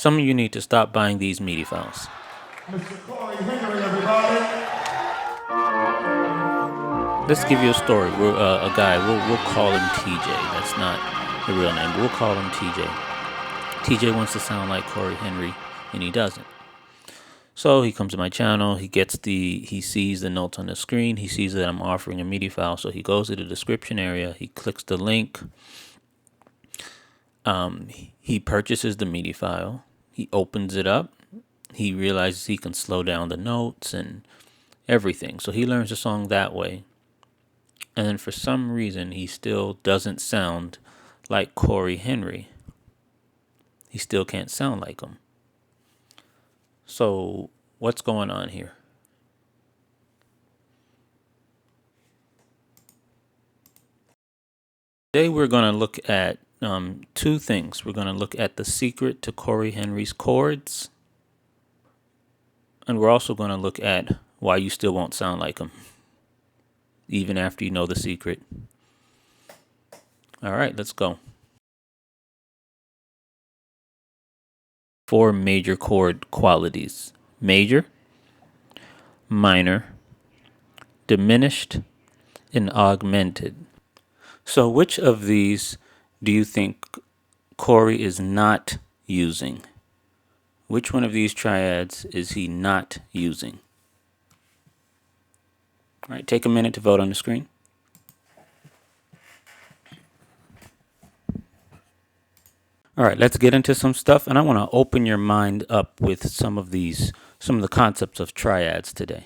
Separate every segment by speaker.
Speaker 1: Some of you need to stop buying these MIDI files.
Speaker 2: Mr. Cory Henry, everybody.
Speaker 1: Let's give you a story. A guy, we'll call him TJ. That's not the real name, but we'll call him TJ. TJ wants to sound like Cory Henry, and he doesn't. So he comes to my channel, he sees the notes on the screen, he sees that I'm offering a MIDI file, so he goes to the description area, he clicks the link, he purchases the MIDI file, he opens it up, he realizes he can slow down the notes and everything, so he learns the song that way. And then for some reason, he still doesn't sound like Cory Henry. He still can't sound like him. So what's going on here? Today we're going to look at two things. We're going to look at the secret to Cory Henry's chords. And we're also going to look at why you still won't sound like him, even after you know the secret. All right, let's go. 4 major chord qualities: major, minor, diminished, and augmented. So which of these do you think Cory is not using? Which one of these triads is he not using? All right, take a minute to vote on the screen. All right, let's get into some stuff, and I want to open your mind up with some of the concepts of triads today.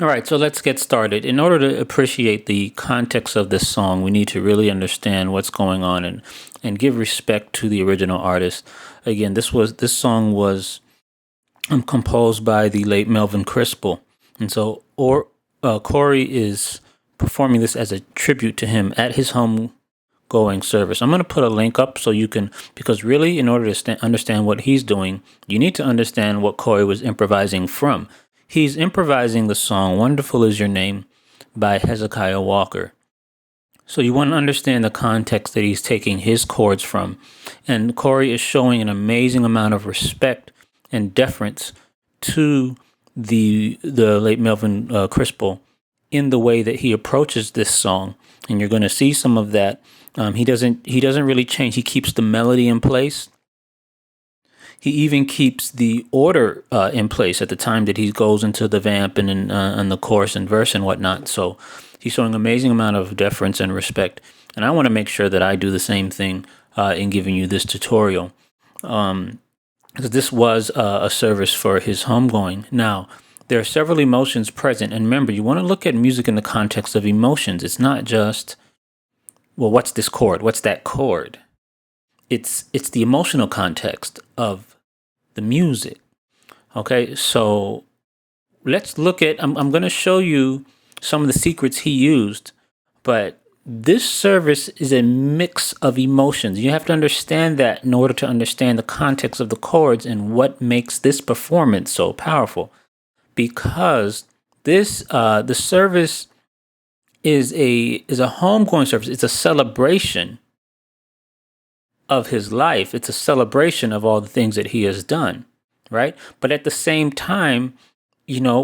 Speaker 1: All right, so let's get started. In order to appreciate the context of this song, we need to really understand what's going on and give respect to the original artist. Again, this song was composed by the late Melvin Crispell, and so Cory is performing this as a tribute to him at his Homegoing service. I'm going to put a link up so you can, because really, in order to understand what he's doing, you need to understand what Cory was improvising from. He's improvising the song "Wonderful Is Your Name" by Hezekiah Walker. So you want to understand the context that he's taking his chords from. And Cory is showing an amazing amount of respect and deference to the late Melvin Crispell in the way that he approaches this song. And you're going to see some of that. He doesn't really change. He keeps the melody in place. He even keeps the order in place at the time that he goes into the vamp and the chorus and verse and whatnot. So he's showing an amazing amount of deference and respect. And I want to make sure that I do the same thing in giving you this tutorial. Because this was a service for his homegoing. Now, there are several emotions present. And remember, you want to look at music in the context of emotions. It's not just, well, what's this chord? What's that chord? It's the emotional context of the music. Okay, so let's look at, I'm going to show you some of the secrets he used, but this service is a mix of emotions. You have to understand that in order to understand the context of the chords and what makes this performance so powerful. Because this the service is a homegoing service. It's a celebration of his life. It's a celebration of all the things that he has done, right? But at the same time,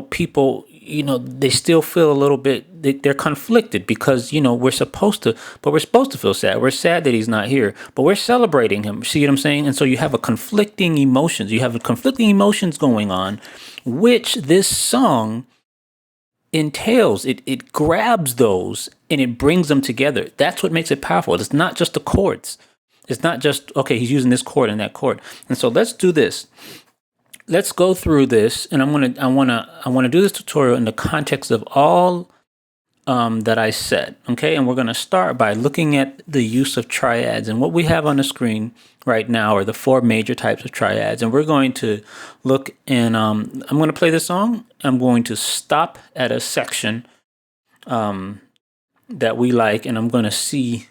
Speaker 1: people, they still feel a little bit, they're conflicted because, we're supposed to feel sad. We're sad that he's not here, but we're celebrating him. See what I'm saying? And so you have conflicting emotions. You have conflicting emotions going on, which this song entails. It grabs those and it brings them together. That's what makes it powerful. It's not just the chords. It's not just, okay, he's using this chord and that chord. And so let's do this. Let's go through this, and I want to do this tutorial in the context of all that I said, okay? And we're going to start by looking at the use of triads. And what we have on the screen right now are the 4 major types of triads. And we're going to look, and I'm going to play this song. I'm going to stop at a section that we like, and I'm going to see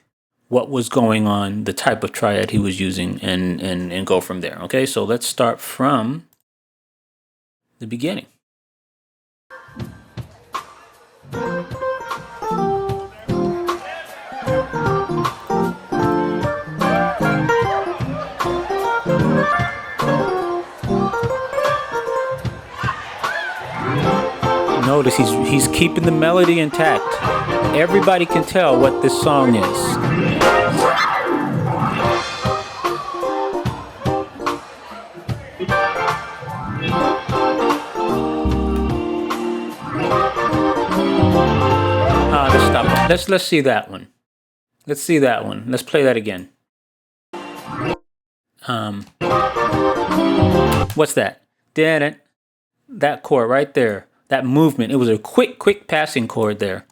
Speaker 1: what was going on, the type of triad he was using, and go from there. Okay, so let's start from the beginning. Notice he's keeping the melody intact. Everybody can tell what this song is. Let's stop. Let's see that one. Let's see that one. Let's play that again. What's that? That chord right there. That movement. It was a quick passing chord there.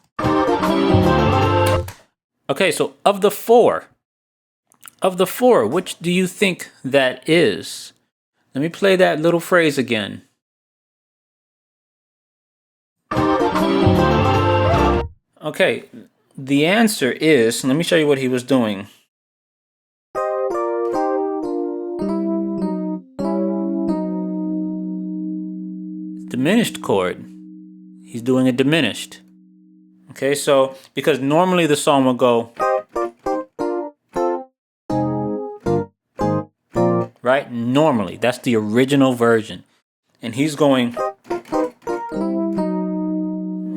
Speaker 1: Okay, so of the four, which do you think that is? Let me play that little phrase again. Okay, the answer is, let me show you what he was doing. Diminished chord. He's doing a diminished. Okay, so because normally the song will go, right? Normally, that's the original version. And he's going,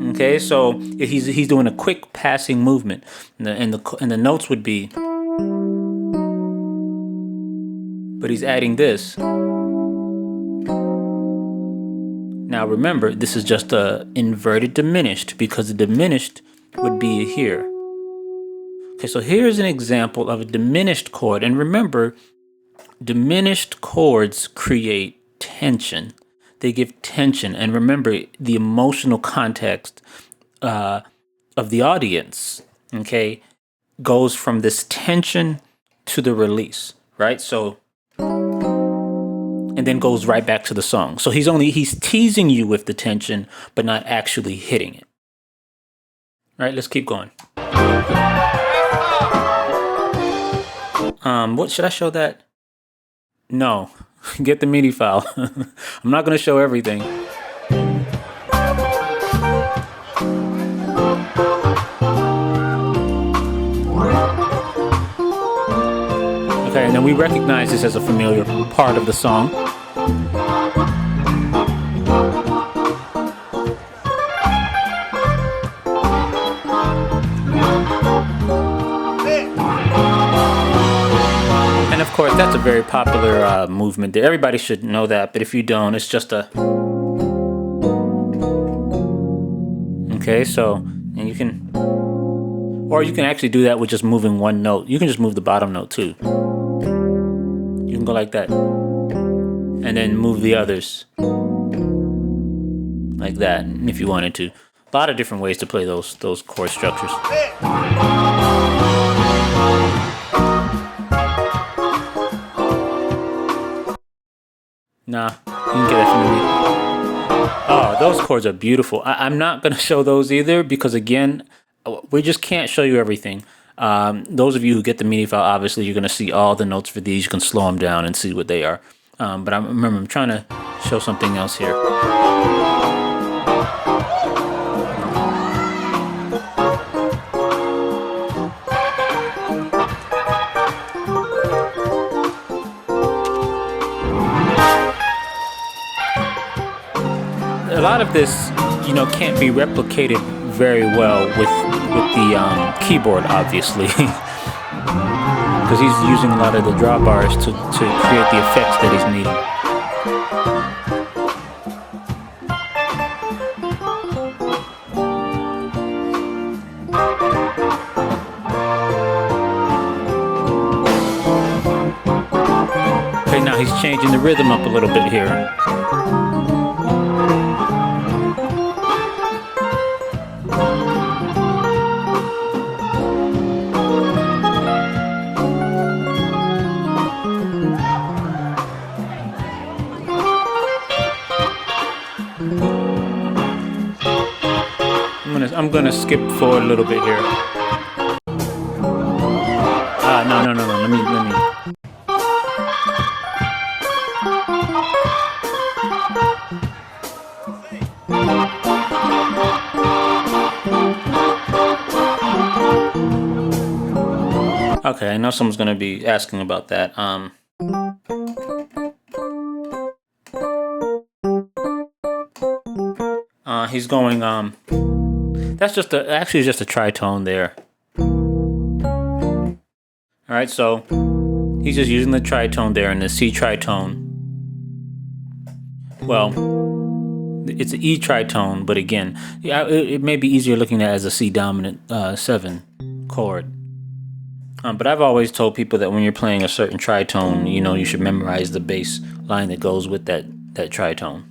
Speaker 1: okay, so he's doing a quick passing movement. And the notes would be, but he's adding this. Now remember, this is just a inverted diminished because the diminished would be here. Okay, so here's an example of a diminished chord. And remember, diminished chords create tension. They give tension. And remember the emotional context of the audience, okay, goes from this tension to the release, right? So, and then goes right back to the song. So he's teasing you with the tension, but not actually hitting it. All right, let's keep going. What should I show that? No, get the MIDI file. I'm not going to show everything. Okay, and then we recognize this as a familiar part of the song. And of course, that's a very popular movement there. Everybody should know that, but if you don't, it's just a... Okay, so, and you can... Or you can actually do that with just moving one note. You can just move the bottom note too. You can go like that. And then move the others. Like that, if you wanted to. A lot of different ways to play those chord structures. Nah, you can get that from me. Oh, those chords are beautiful. I'm not going to show those either because, again, we just can't show you everything. Those of you who get the MIDI file, obviously, you're going to see all the notes for these. You can slow them down and see what they are. But remember, I'm trying to show something else here. A lot of this, can't be replicated very well with the keyboard, obviously, because he's using a lot of the drawbars to create the effects that he's needing. Okay, now he's changing the rhythm up a little bit here. I'm gonna skip forward a little bit here. No. Let me. Okay, I know someone's gonna be asking about that. he's going, that's just actually just a tritone there. All right, so he's just using the tritone there in the C tritone. Well, it's an E tritone, but again, it may be easier looking at it as a C dominant 7 chord. But I've always told people that when you're playing a certain tritone, you should memorize the bass line that goes with that tritone.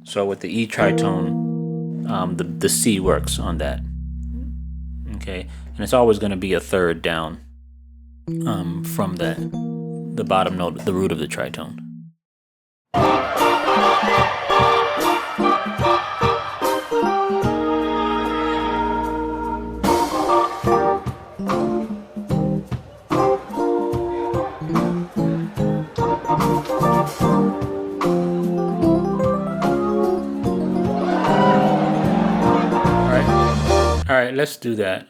Speaker 1: So with the E tritone, the C works on that. Okay, and it's always going to be a third down from the bottom note, the root of the tritone. All right, let's do that.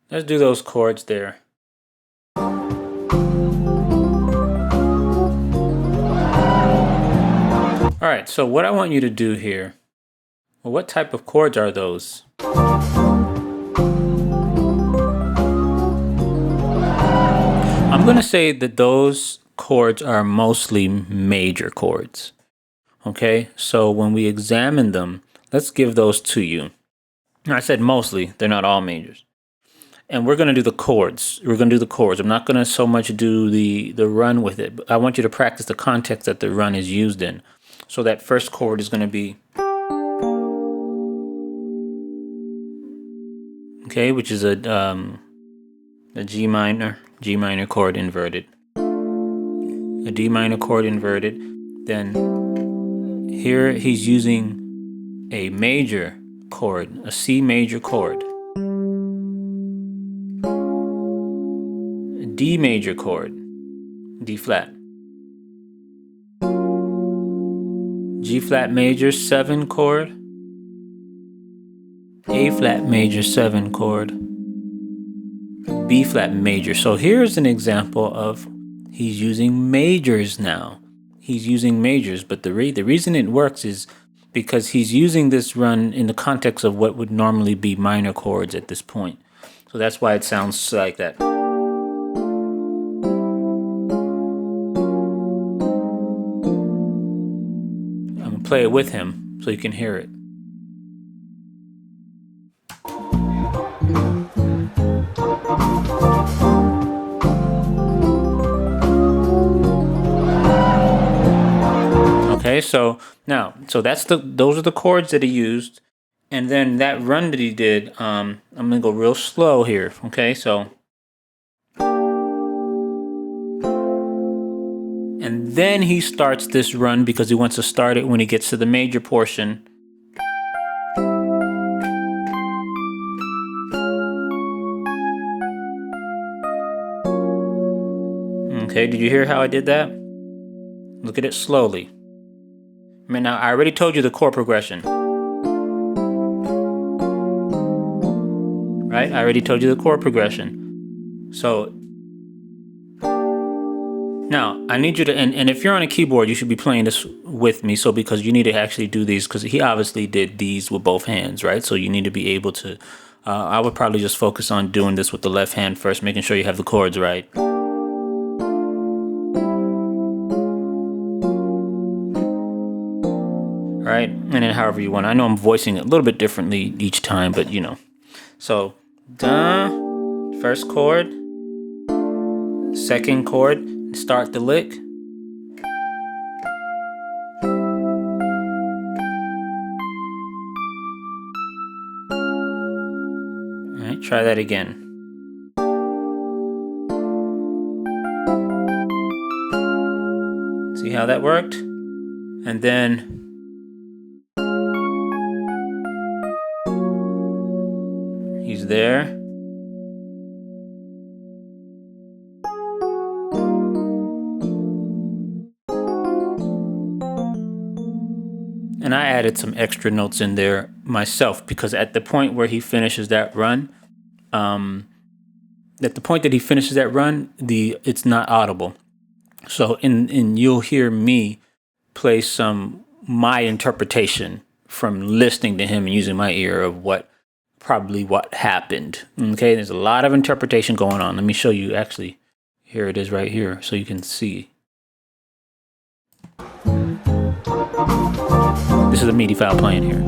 Speaker 1: Let's do those chords there. All right, so what I want you to do here, well, what type of chords are those? I'm going to say that those chords are mostly major chords. Okay, so when we examine them, let's give those to you. I said mostly, they're not all majors. And we're going to do the chords. We're going to do the chords. I'm not going to so much do the run with it, but I want you to practice the context that the run is used in. So that first chord is going to be, okay, which is a G minor chord inverted. A D minor chord inverted. Then here he's using a major chord, a C major chord, a D major chord, D flat, G flat major 7 chord, A flat major 7 chord, B flat major. So here's an example of he's using majors now. He's using majors, but the reason it works is because he's using this run in the context of what would normally be minor chords at this point. So that's why it sounds like that. I'm going to play it with him so you can hear it. Okay, so now, those are the chords that he used, and then that run that he did. I'm gonna go real slow here. Okay, so, and then he starts this run because he wants to start it when he gets to the major portion. Okay, did you hear how I did that? Look at it slowly. I mean, now I already told you the chord progression. Right? I already told you the chord progression. So now I need you to, and if you're on a keyboard, you should be playing this with me. So because you need to actually do these, because he obviously did these with both hands, right? So you need to be able to, I would probably just focus on doing this with the left hand first, making sure you have the chords right. Right? And then however you want. I know I'm voicing it a little bit differently each time, but So, da, first chord, second chord, start the lick. All right, try that again. See how that worked? And then he's there. And I added some extra notes in there myself because at the point where he finishes that run, it's not audible. So you'll hear me play my interpretation from listening to him and using my ear of what happened. Okay, there's a lot of interpretation going on. Let me show you. Actually, here it is right here, so you can see. This is a MIDI file playing here.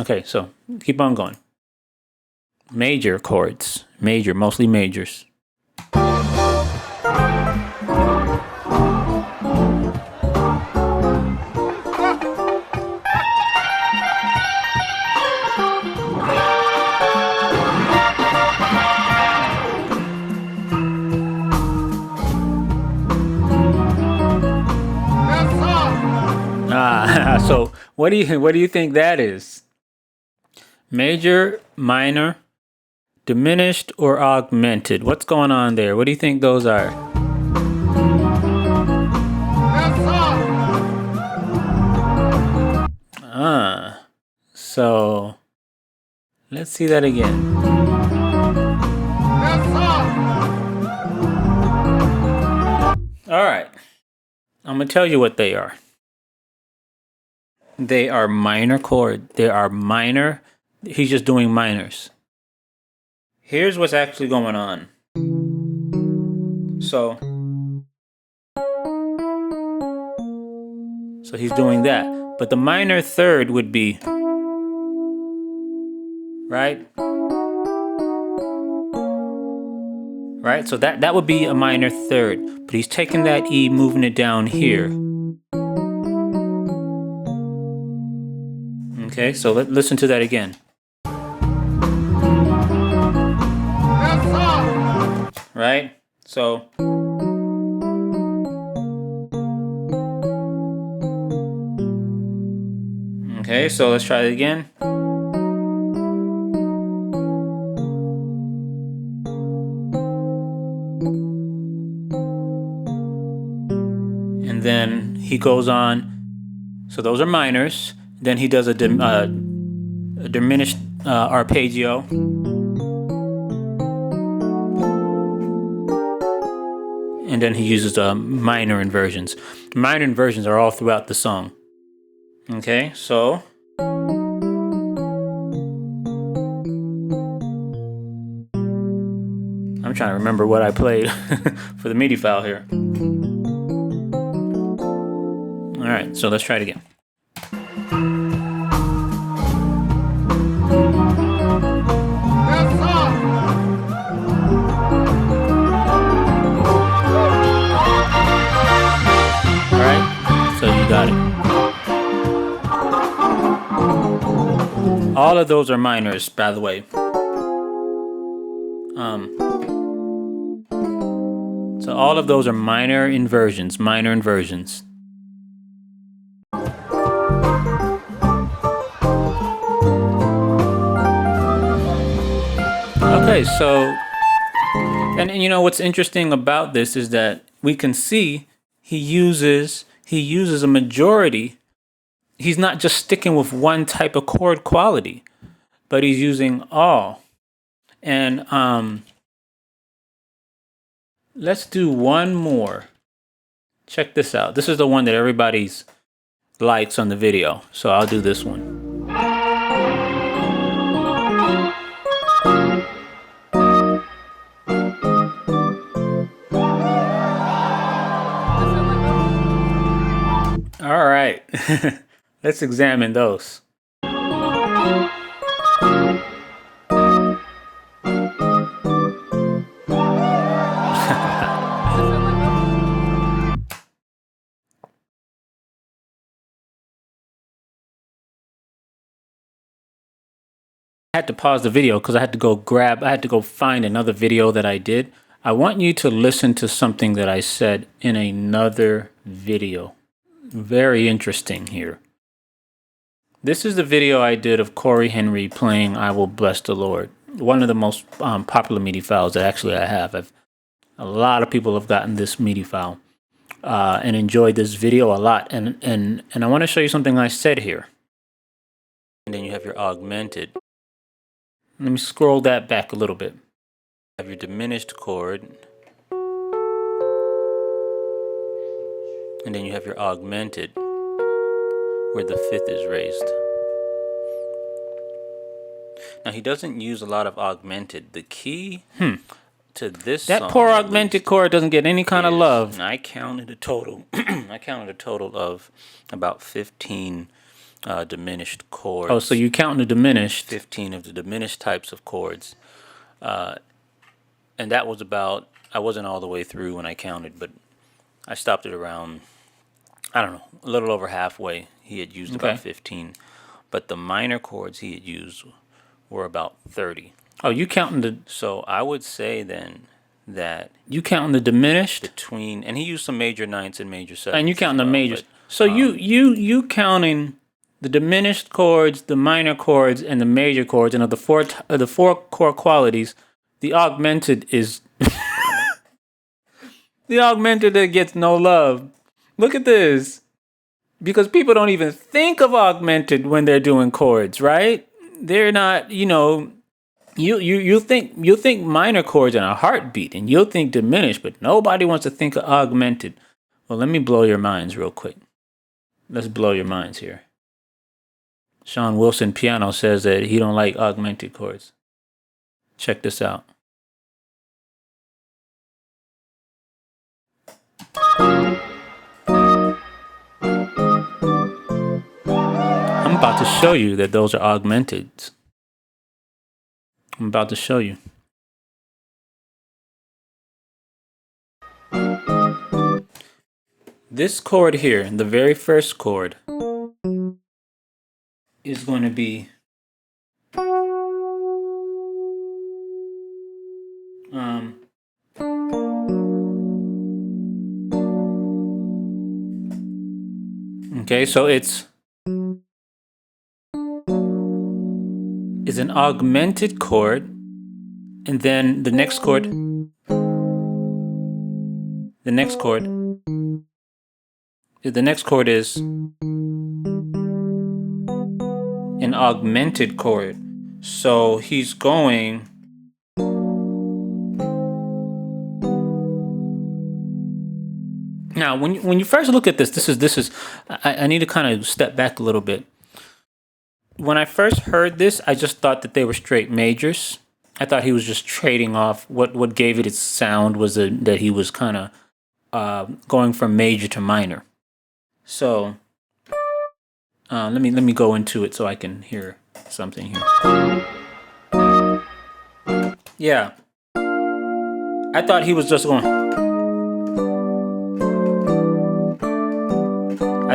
Speaker 1: Okay, so keep on going. Major chords, mostly majors. So what do you think that is? Major, minor, diminished, or augmented? What's going on there? What do you think those are? So let's see that again. All right. I'm going to tell you what they are. They are minor chord. They are minor. He's just doing minors. Here's what's actually going on. So he's doing that. But the minor third would be, right? Right? So that would be a minor third. But he's taking that E, moving it down here. Okay, so listen to that again. Right? So okay, so let's try it again. And then he goes on. So those are minors. Then he does a diminished arpeggio. And then he uses minor inversions. Minor inversions are all throughout the song. Okay, so I'm trying to remember what I played for the MIDI file here. All right, so let's try it again. Got it. All of those are minors, by the way. So all of those are minor inversions. Okay, so, and you know what's interesting about this is that we can see he uses a majority. He's not just sticking with one type of chord quality, but he's using all. And let's do one more. Check this out. This is the one that everybody's likes on the video. So I'll do this one. All right, let's examine those. I had to pause the video because I had to go find another video that I did. I want you to listen to something that I said in another video. Very interesting here. This is the video I did of Cory Henry playing I Will Bless the Lord. One of the most popular MIDI files that actually I have. A lot of people have gotten this MIDI file and enjoyed this video a lot. And I want to show you something I said here. And then you have your augmented. Let me scroll that back a little bit. You have your diminished chord. And then you have your augmented, where the fifth is raised. Now, he doesn't use a lot of augmented. The key to this
Speaker 2: That
Speaker 1: song,
Speaker 2: poor augmented chord doesn't get any kind of love.
Speaker 1: I counted a total. I counted a total of about 15 diminished chords.
Speaker 2: Oh, so you counting the diminished?
Speaker 1: 15 of the diminished types of chords, and that was about. I wasn't all the way through when I counted, but I stopped it around, I don't know, a little over halfway. He had used about 15, but the minor chords he had used were about 30.
Speaker 2: Oh, you counting the?
Speaker 1: So I would say then that
Speaker 2: You counting the diminished?
Speaker 1: between, and he used some major ninths and major sevenths.
Speaker 2: And you counting the
Speaker 1: as well,
Speaker 2: majors.
Speaker 1: but,
Speaker 2: So you counting the diminished chords, the minor chords, and the major chords, and of the four core qualities, the augmented is the augmented that gets no love. Look at this. Because people don't even think of augmented when they're doing chords, right? They're not, you think minor chords in a heartbeat, and you'll think diminished, but nobody wants to think of augmented. Well, let me blow your minds real quick. Let's blow your minds here. Sean Wilson Piano says that he don't like augmented chords. Check this out. I'm about to show you that those are augmented. I'm about to show you. This chord here, the very first chord, is going to be okay, so it's an augmented chord, and then the next chord is an augmented chord. So he's going now. When you first look at this is I need to kind of step back a little bit. When I first heard this, I just thought that they were straight majors. I thought he was just trading off. What gave it its sound was that he was kind of going from major to minor. So let me go into it so I can hear something here. Yeah, I thought he was just going.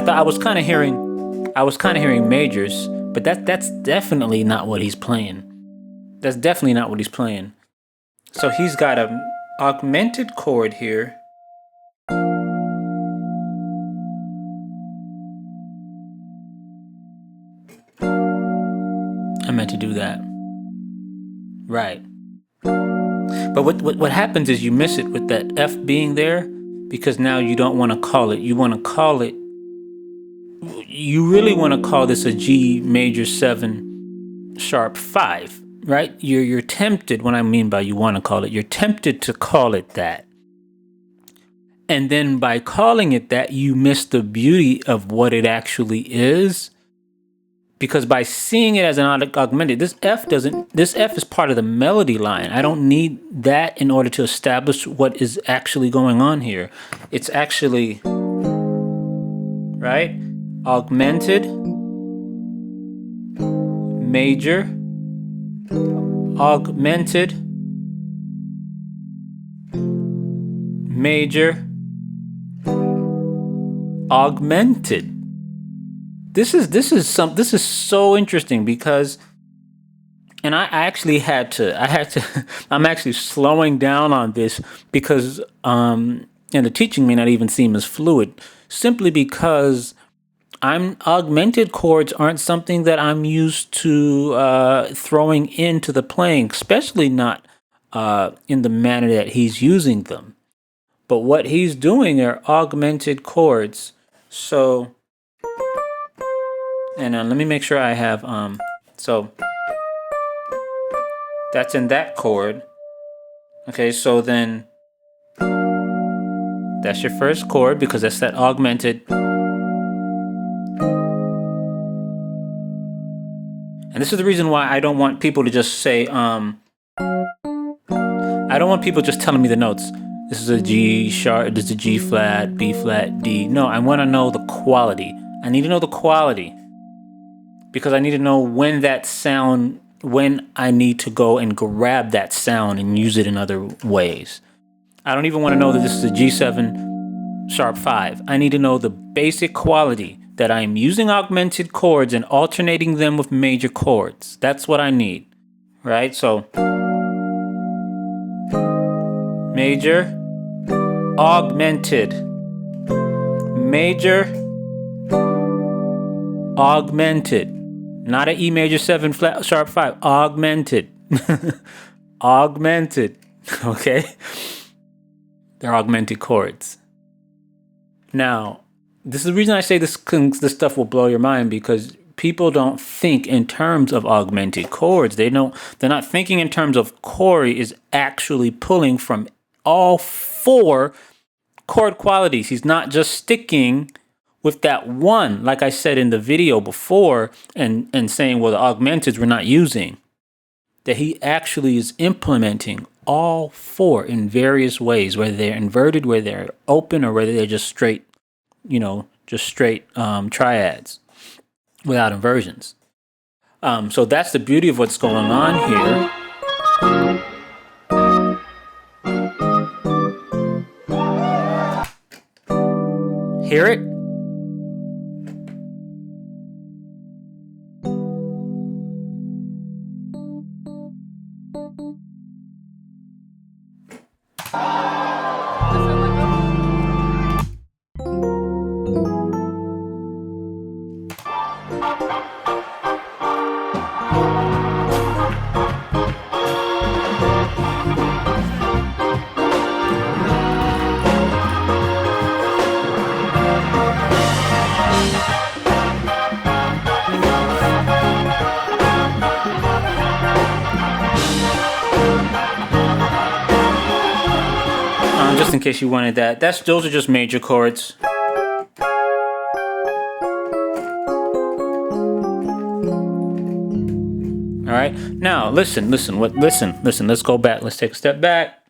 Speaker 2: I was kind of hearing majors, but that's definitely not what he's playing. That's definitely not what he's playing. So he's got an augmented chord here. I meant to do that. Right. But what happens is you miss it with that F being there, because now you don't want to call it. You want to call it. You really want to call this a G major 7 sharp 5, right? You're tempted. What I mean by you want to call it, you're tempted to call it that. And then by calling it that, you miss the beauty of what it actually is. Because by seeing it as an augmented, this F is part of the melody line. I don't need that in order to establish what is actually going on here. It's actually, right? Augmented, major, augmented, major, augmented. This is so interesting because, and I actually had to I'm actually slowing down on this because and the teaching may not even seem as fluid, simply because augmented chords aren't something that I'm used to throwing into the playing, especially not in the manner that he's using them. But what he's doing are augmented chords. So, and let me make sure I have so that's in that chord. Okay, so then That's your first chord because that's that augmented. And this is the reason why I don't want people to just say, I don't want people just telling me the notes. This is a G sharp, this is a G flat, B flat, D. No, I want to know the quality. I need to know the quality because I need to know when that sound, when I need to go and grab that sound and use it in other ways. I don't even want to know that this is a G7 sharp 5. I need to know the basic quality that I'm using augmented chords and alternating them with major chords. That's what I need, right? So major, augmented, major, augmented, not an E major 7 flat sharp 5, augmented, augmented, okay? They're augmented chords. Now, this is the reason I say this stuff will blow your mind because people don't think in terms of augmented chords. They're not thinking in terms of Cory is actually pulling from all 4 chord qualities. He's not just sticking with that one, like I said in the video before, and saying, well, the augmenteds we're not using. That he actually is implementing all 4 in various ways, whether they're inverted, whether they're open, or whether they're just straight, triads without inversions. So that's the beauty of what's going on here. Hear it? Just in case you wanted that. Those are just major chords. All right. Now, listen. Let's go back. Let's take a step back.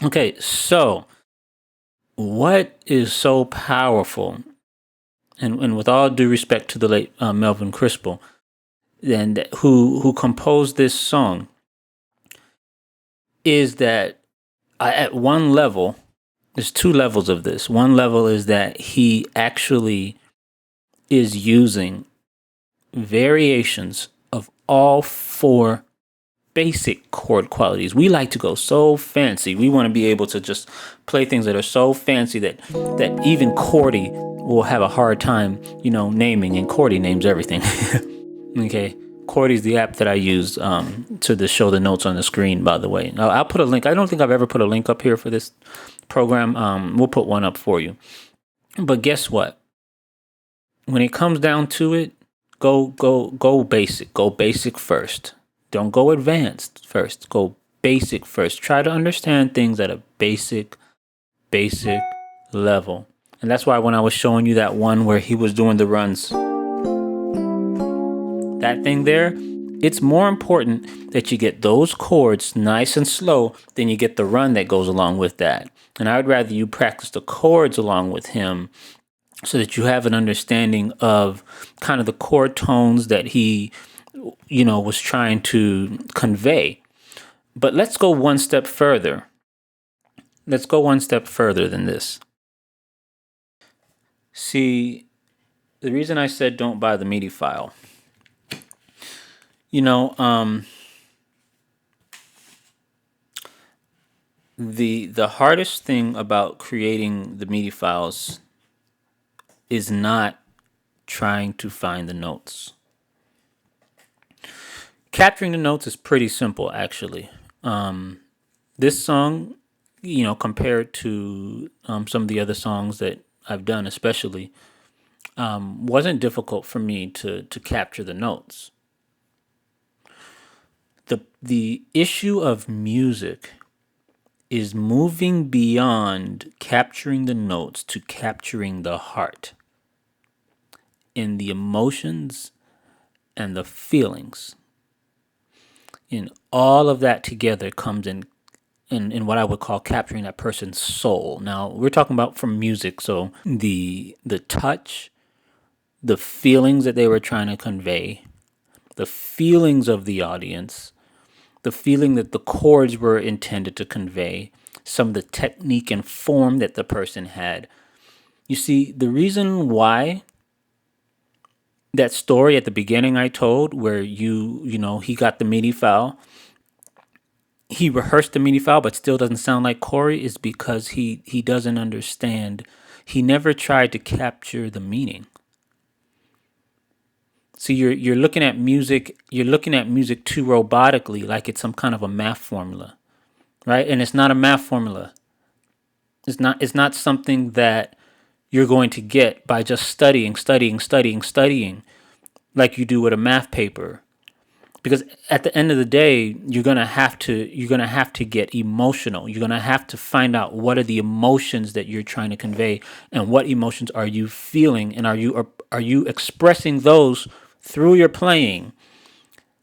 Speaker 2: Okay. So, what is so powerful, and with all due respect to the late Melvin Crispell, and who composed this song, is that at one level, there's 2 levels of this. One level is that he actually is using variations of all 4 basic chord qualities. We like to go so fancy. We want to be able to just play things that are so fancy that even Cordy will have a hard time, naming, and Cordy names everything. Okay. Chords is the app that I use to show the notes on the screen, by the way. I'll put a link. I don't think I've ever put a link up here for this program. We'll put one up for you. But guess what? When it comes down to it, go basic. Go basic first. Don't go advanced first. Go basic first. Try to understand things at a basic level. And that's why when I was showing you that one where he was doing the runs, that thing there, it's more important that you get those chords nice and slow than you get the run that goes along with that. And I would rather you practice the chords along with him so that you have an understanding of kind of the chord tones that he, was trying to convey. But let's go one step further. Let's go one step further than this. See, the reason I said don't buy the MIDI file, the hardest thing about creating the MIDI files is not trying to find the notes. Capturing the notes is pretty simple, actually. This song, compared to some of the other songs that I've done, especially, wasn't difficult for me to capture the notes. The issue of music is moving beyond capturing the notes to capturing the heart in the emotions and the feelings. And all of that together comes in what I would call capturing that person's soul. Now, we're talking about from music, so the touch, the feelings that they were trying to convey, the feelings of the audience, the feeling that the chords were intended to convey, some of the technique and form that the person had. You see, the reason why that story at the beginning I told, where he got the MIDI file, he rehearsed the MIDI file, but still doesn't sound like Cory, is because he doesn't understand. He never tried to capture the meaning. So you're looking at music. You're looking at music too robotically, like it's some kind of a math formula, right? And it's not a math formula. It's not something that you're going to get by just studying, like you do with a math paper. Because at the end of the day, you're gonna have to get emotional. You're gonna have to find out what are the emotions that you're trying to convey, and what emotions are you feeling, and are you expressing those through your playing.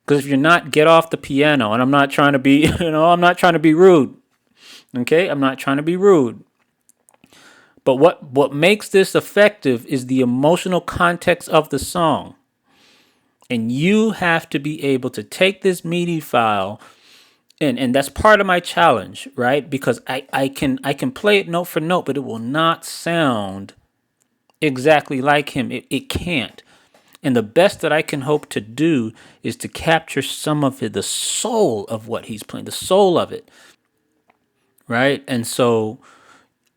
Speaker 2: Because if you're not, get off the piano. And I'm not trying to be, I'm not trying to be rude. Okay, I'm not trying to be rude. But what makes this effective is the emotional context of the song. And you have to be able to take this MIDI file, and that's part of my challenge, right? Because I can play it note for note, but it will not sound exactly like him. It can't. And the best that I can hope to do is to capture some of the soul of what he's playing, the soul of it, right? And so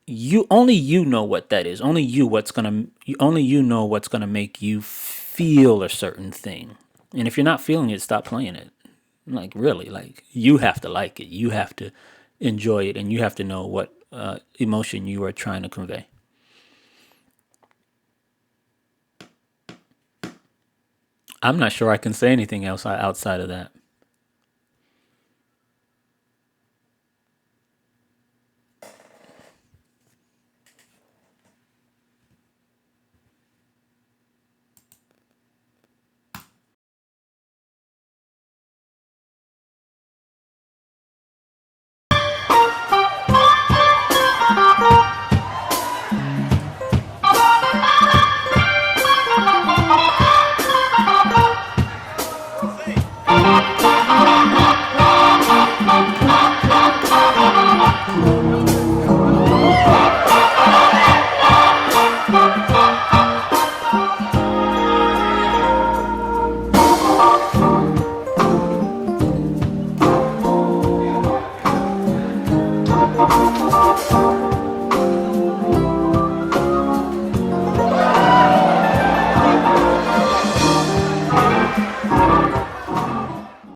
Speaker 2: you know what that is. Only you know what's gonna make you feel a certain thing. And if you're not feeling it, stop playing it. Like, really, like, you have to like it. You have to enjoy it, and you have to know what emotion you are trying to convey. I'm not sure I can say anything else outside of that.